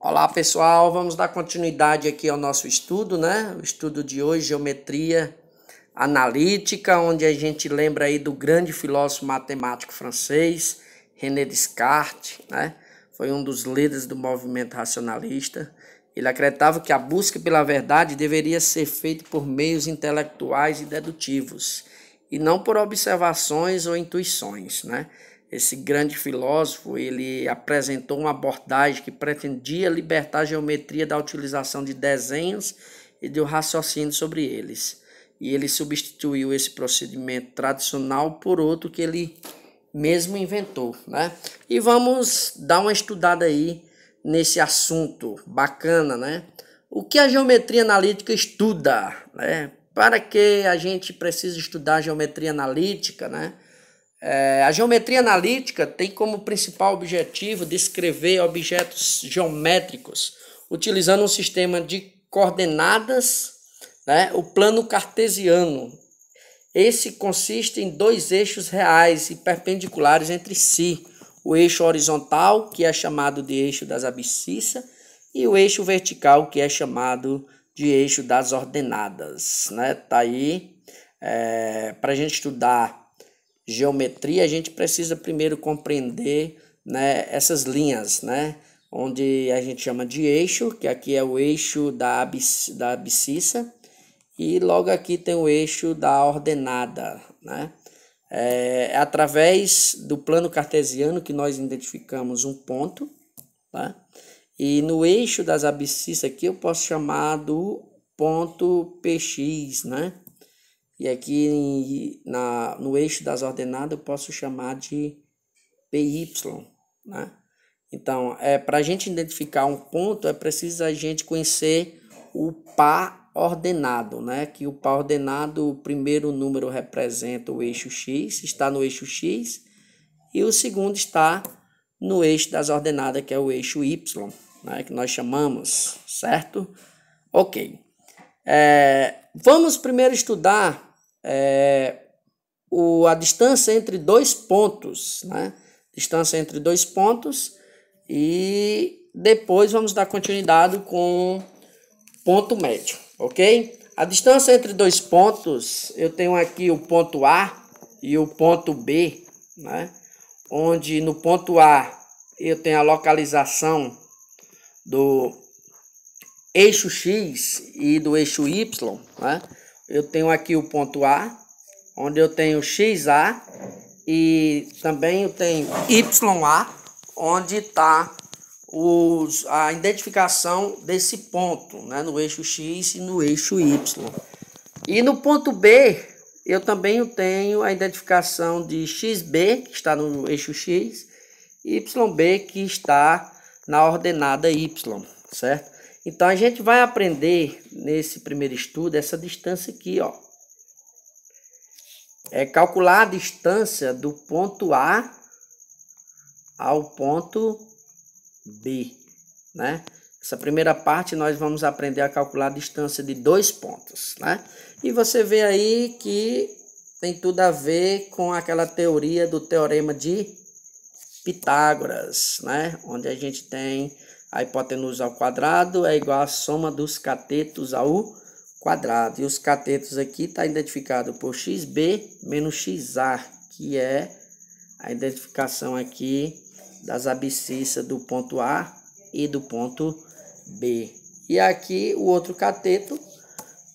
Olá pessoal, vamos dar continuidade aqui ao nosso estudo, né? O estudo de hoje, geometria analítica, onde a gente lembra aí do grande filósofo matemático francês, René Descartes, né? Foi um dos líderes do movimento racionalista. Ele acreditava que a busca pela verdade deveria ser feita por meios intelectuais e dedutivos, e não por observações ou intuições, né? Esse grande filósofo, ele apresentou uma abordagem que pretendia libertar a geometria da utilização de desenhos e do raciocínio sobre eles. E ele substituiu esse procedimento tradicional por outro que ele mesmo inventou, né? E vamos dar uma estudada aí nesse assunto bacana, né? O que a geometria analítica estuda, né? Para que a gente precisa estudar a geometria analítica, né? A geometria analítica tem como principal objetivo descrever objetos geométricos utilizando um sistema de coordenadas, né, o plano cartesiano. Esse consiste em dois eixos reais e perpendiculares entre si. O eixo horizontal, que é chamado de eixo das abscissas, e o eixo vertical, que é chamado de eixo das ordenadas. Né? Tá aí, para a gente estudar geometria, a gente precisa primeiro compreender, né, essas linhas, né, onde a gente chama de eixo, que aqui é o eixo da abscissa, e logo aqui tem o eixo da ordenada, né? É através do plano cartesiano que nós identificamos um ponto, tá? E no eixo das abscissas aqui eu posso chamar do ponto PX, né? E aqui no eixo das ordenadas eu posso chamar de PY, né? Então, para a gente identificar um ponto, é preciso a gente conhecer o par ordenado, né? Que o par ordenado, o primeiro número representa o eixo X, está no eixo X, e o segundo está no eixo das ordenadas, que é o eixo Y, né? Que nós chamamos, certo? Ok. Vamos primeiro estudar a distância entre dois pontos, né? Distância entre dois pontos, e depois vamos dar continuidade com ponto médio, ok? A distância entre dois pontos, eu tenho aqui o ponto A e o ponto B, né? Onde no ponto A eu tenho a localização do eixo X e do eixo Y, né? Eu tenho aqui o ponto A, onde eu tenho XA, e também eu tenho YA, onde está a identificação desse ponto, né, no eixo X e no eixo Y. E no ponto B, eu também tenho a identificação de XB, que está no eixo X, e YB, que está na ordenada Y, certo? Então, a gente vai aprender nesse primeiro estudo essa distância aqui, ó. Calcular a distância do ponto A ao ponto B, né? Essa primeira parte nós vamos aprender a calcular a distância de dois pontos, né? E você vê aí que tem tudo a ver com aquela teoria do teorema de Pitágoras, né? Onde a gente tem a hipotenusa ao quadrado é igual à soma dos catetos ao quadrado. E os catetos aqui está identificado por XB menos XA, que é a identificação aqui das abscissas do ponto A e do ponto B. E aqui o outro cateto,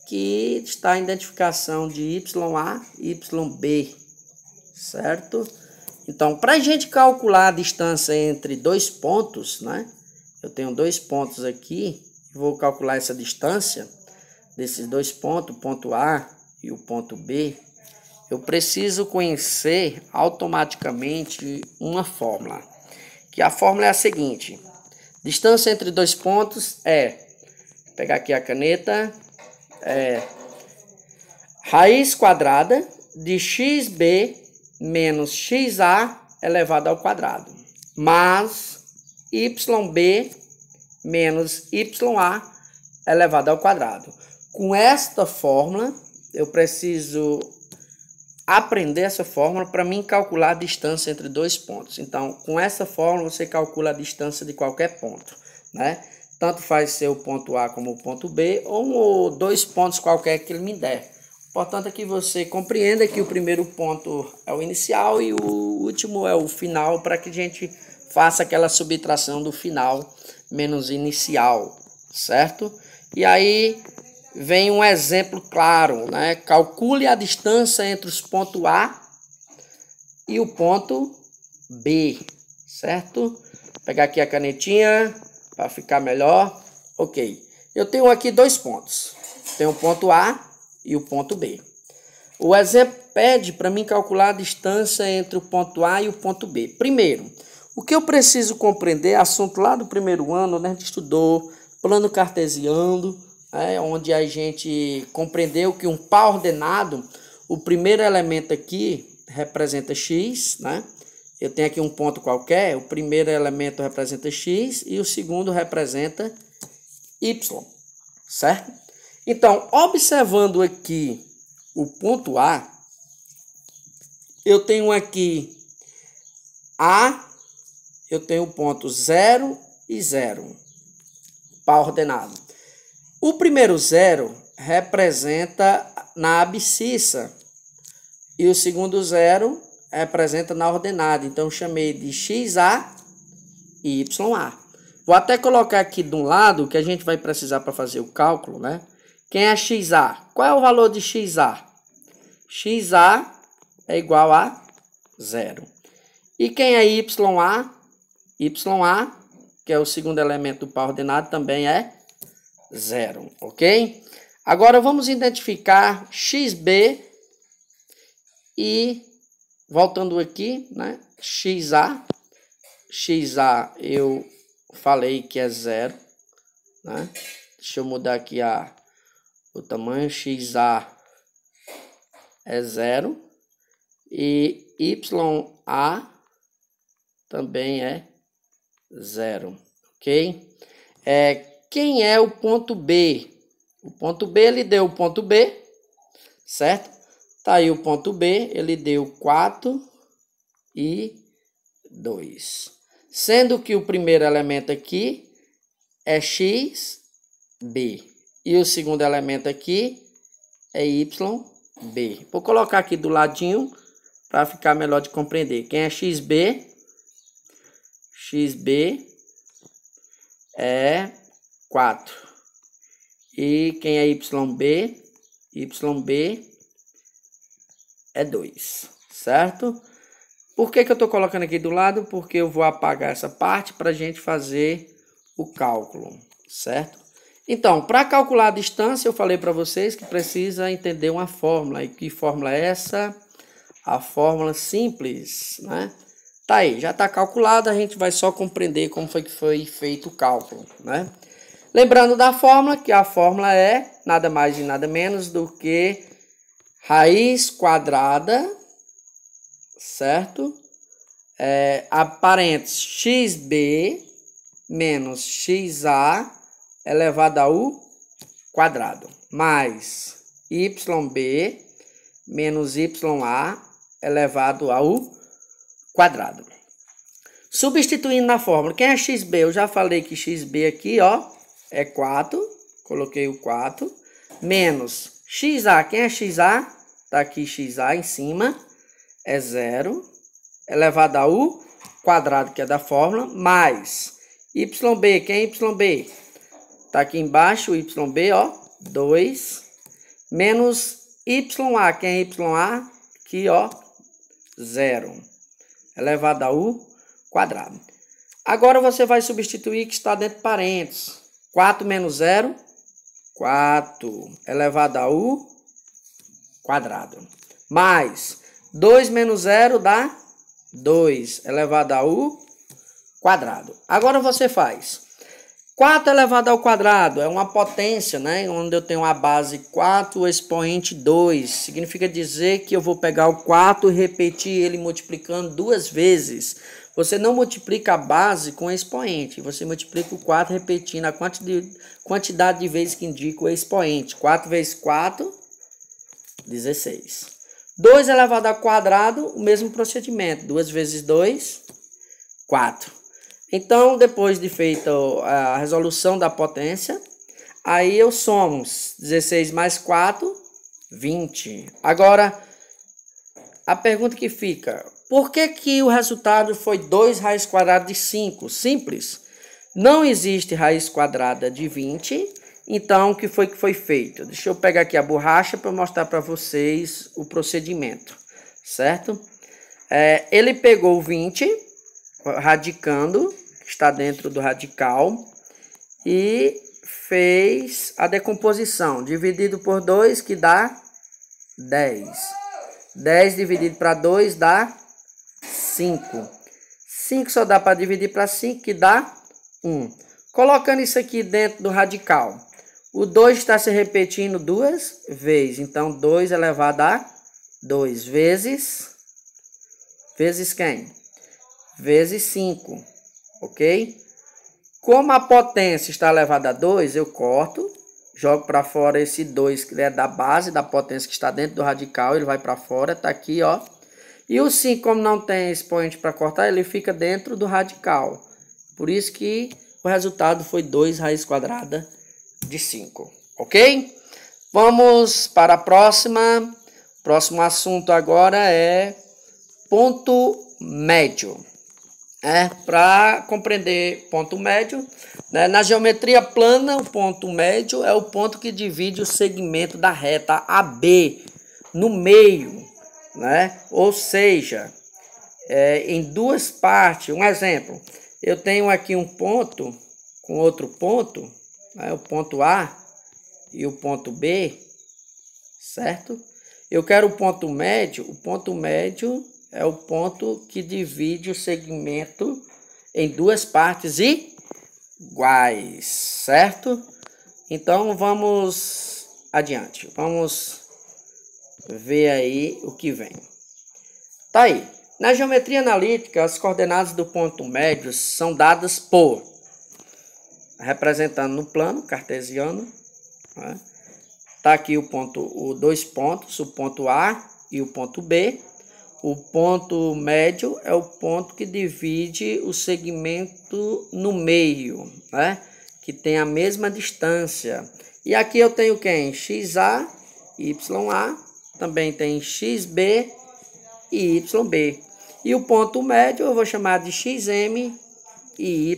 que está a identificação de YA e YB, certo? Então, para a gente calcular a distância entre dois pontos, né? Eu tenho dois pontos aqui, vou calcular essa distância desses dois pontos, o ponto A e o ponto B. Eu preciso conhecer automaticamente uma fórmula, que a fórmula é a seguinte: distância entre dois pontos vou pegar aqui a caneta, raiz quadrada de XB menos XA elevado ao quadrado, mais YB menos YA elevado ao quadrado. Com esta fórmula, eu preciso aprender essa fórmula para mim calcular a distância entre dois pontos. Então, com essa fórmula, você calcula a distância de qualquer ponto. né? Tanto faz ser o ponto A como o ponto B, ou 2 pontos qualquer que ele me der. O importante é que você compreenda que o primeiro ponto é o inicial e o último é o final, para que a gente faça aquela subtração do final menos inicial, certo? E aí vem um exemplo claro, né? Calcule a distância entre os pontos A e o ponto B, certo? Vou pegar aqui a canetinha para ficar melhor. Ok. Eu tenho aqui 2 pontos. Tem o ponto A e o ponto B. O exemplo pede para mim calcular a distância entre o ponto A e o ponto B. Primeiro, o que eu preciso compreender, assunto lá do primeiro ano, né? A gente estudou plano cartesiano, onde a gente compreendeu que um par ordenado, o primeiro elemento aqui representa x, né? Eu tenho aqui um ponto qualquer, o primeiro elemento representa x e o segundo representa y, certo? Então, observando aqui o ponto A, eu tenho aqui A, eu tenho o ponto 0 e 0, par ordenado. O primeiro 0 representa na abscissa e o segundo 0 representa na ordenada. Então, eu chamei de XA e YA. Vou até colocar aqui de um lado que a gente vai precisar para fazer o cálculo, né? Quem é XA? Qual é o valor de XA? XA é igual a 0. E quem é YA? YA, que é o segundo elemento do par ordenado, também é 0, ok? Agora vamos identificar XB e, voltando aqui, né? XA. XA eu falei que é 0, né? Deixa eu mudar aqui o tamanho. XA é 0 e YA também é 0, ok? Quem é o ponto B? O ponto B, ele deu o ponto B, certo? Tá aí o ponto B, ele deu 4 e 2. Sendo que o primeiro elemento aqui é XB e o segundo elemento aqui é YB. Vou colocar aqui do ladinho para ficar melhor de compreender. Quem é XB? XB é 4. E quem é YB? YB é 2, certo? Por que eu estou colocando aqui do lado? Porque eu vou apagar essa parte para a gente fazer o cálculo, certo? Então, para calcular a distância, eu falei para vocês que precisa entender uma fórmula. E que fórmula é essa? A fórmula simples, né? Tá aí, já está calculado, a gente vai só compreender como foi que foi feito o cálculo, né? Lembrando da fórmula, que a fórmula é nada mais e nada menos do que raiz quadrada, certo? A parênteses xb menos xa elevado ao quadrado, mais yb menos ya elevado ao quadrado. Substituindo na fórmula, quem é xb? Eu já falei que xb aqui, ó, é 4, coloquei o 4, menos xa, quem é xa? Tá aqui xa em cima, é 0, elevado ao quadrado, que é da fórmula, mais yb, quem é yb? Tá aqui embaixo, yb, ó, 2, menos ya, quem é ya? Aqui, ó, 0, elevado ao quadrado. Agora você vai substituir que está dentro de parênteses. 4 menos 0, 4, elevado ao quadrado. Mais 2 menos 0 dá 2, elevado ao quadrado. Agora você faz 4 elevado ao quadrado, é uma potência, né? Onde eu tenho a base 4, o expoente 2. Significa dizer que eu vou pegar o 4 e repetir ele multiplicando 2 vezes. Você não multiplica a base com o expoente, você multiplica o 4 repetindo a quantidade de vezes que indica o expoente. 4 vezes 4, 16. 2 elevado ao quadrado, o mesmo procedimento. 2 vezes 2, 4. Então, depois de feita a resolução da potência, aí eu somo 16 mais 4, 20. Agora, a pergunta que fica, por que o resultado foi 2 raiz quadrada de 5? Simples. Não existe raiz quadrada de 20, então o que foi feito? Deixa eu pegar aqui a borracha para mostrar para vocês o procedimento, certo? Ele pegou o 20, radicando, que está dentro do radical, e fez a decomposição, dividido por 2, que dá 10. 10 dividido para 2 dá 5. 5 só dá para dividir para 5, que dá 1. Colocando isso aqui dentro do radical, o 2 está se repetindo 2 vezes. Então, 2 elevado a 2 vezes quem? Vezes 5, ok? Como a potência está elevada a 2, eu corto, jogo para fora esse 2 que é da base da potência que está dentro do radical, ele vai para fora, tá aqui, ó. E o 5, como não tem expoente para cortar, ele fica dentro do radical. Por isso que o resultado foi 2 raiz quadrada de 5, ok? Vamos para a próxima. Próximo assunto agora é ponto médio. Para compreender ponto médio, né, na geometria plana, o ponto médio é o ponto que divide o segmento da reta AB no meio, né? Ou seja, em duas partes. Um exemplo, eu tenho aqui um ponto com outro ponto, né, o ponto A e o ponto B, certo? Eu quero o ponto médio é o ponto que divide o segmento em duas partes iguais, certo? Então, vamos adiante. Vamos ver aí o que vem. Tá aí. Na geometria analítica, as coordenadas do ponto médio são dadas por, representando no plano cartesiano, né? Tá aqui dois pontos, o ponto A e o ponto B. O ponto médio é o ponto que divide o segmento no meio, né? Que tem a mesma distância. E aqui eu tenho quem? XA, YA, também tem XB e YB. E o ponto médio eu vou chamar de XM e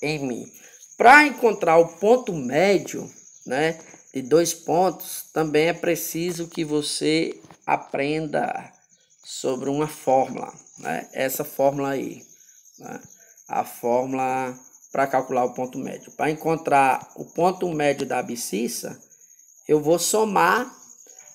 YM. Para encontrar o ponto médio, né, de dois pontos, também é preciso que você aprenda sobre uma fórmula, né? Essa fórmula aí, né? A fórmula para calcular o ponto médio. Para encontrar o ponto médio da abscissa, eu vou somar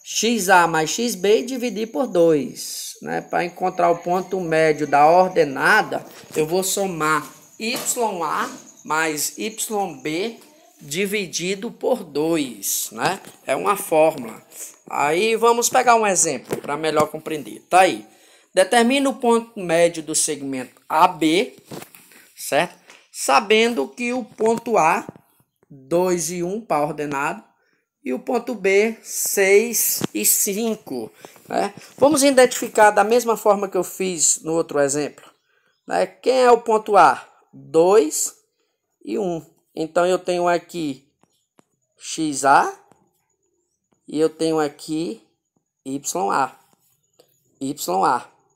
XA mais XB e dividir por 2. Né? Para encontrar o ponto médio da ordenada, eu vou somar YA mais YB dividido por 2. Né? É uma fórmula. Aí vamos pegar um exemplo para melhor compreender. Tá aí. Determina o ponto médio do segmento AB, certo? Sabendo que o ponto A, 2 e 1 para ordenado, e o ponto B, 6 e 5. Né? Vamos identificar da mesma forma que eu fiz no outro exemplo. Né? Quem é o ponto A? 2 e 1. Então eu tenho aqui XA e eu tenho aqui YA.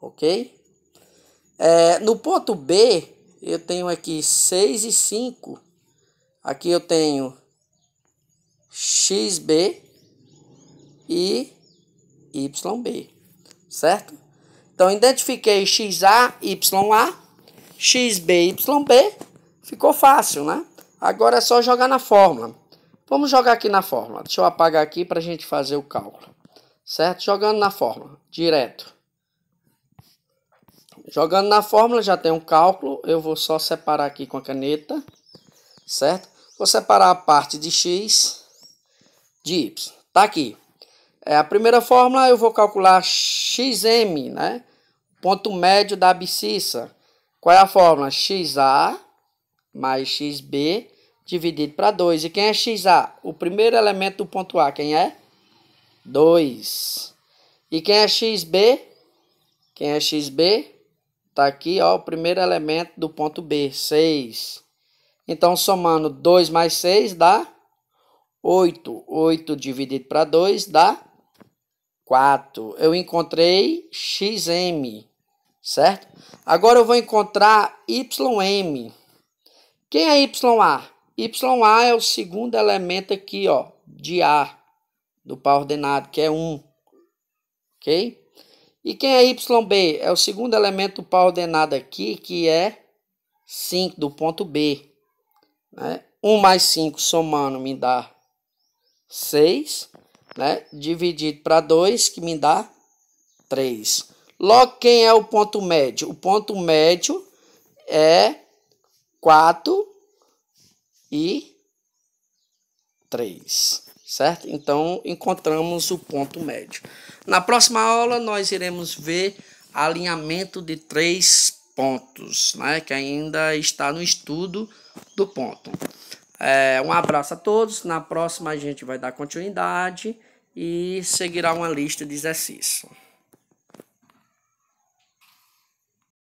Ok? No ponto B, eu tenho aqui 6 e 5. Aqui eu tenho XB e YB, certo? Então, identifiquei XA, YA, XB, YB, ficou fácil, né? Agora é só jogar na fórmula. Vamos jogar aqui na fórmula. Deixa eu apagar aqui para a gente fazer o cálculo, certo? Jogando na fórmula, direto. Jogando na fórmula, já tem um cálculo. Eu vou só separar aqui com a caneta, certo? Vou separar a parte de X de Y. Tá aqui. A primeira fórmula eu vou calcular XM, né? Ponto médio da abscissa. Qual é a fórmula? XA mais XB dividido para 2. E quem é XA? O primeiro elemento do ponto A. Quem é? 2. E quem é XB? Quem é XB? Tá aqui, ó, o primeiro elemento do ponto B, 6. Então, somando 2 mais 6 dá 8. 8 dividido para 2 dá 4. Eu encontrei XM, certo? Agora eu vou encontrar YM. Quem é YA? YA é o segundo elemento aqui, ó, de A, do par ordenado, que é 1. Ok? E quem é YB? É o segundo elemento do par ordenado aqui, que é 5, do ponto B. Né? 1 mais 5 somando me dá 6, né? Dividido para 2, que me dá 3. Logo, quem é o ponto médio? O ponto médio é 4 e 3, certo? Então, encontramos o ponto médio. Na próxima aula, nós iremos ver alinhamento de 3 pontos, né? Que ainda está no estudo do ponto. Um abraço a todos. Na próxima, a gente vai dar continuidade e seguirá uma lista de exercícios.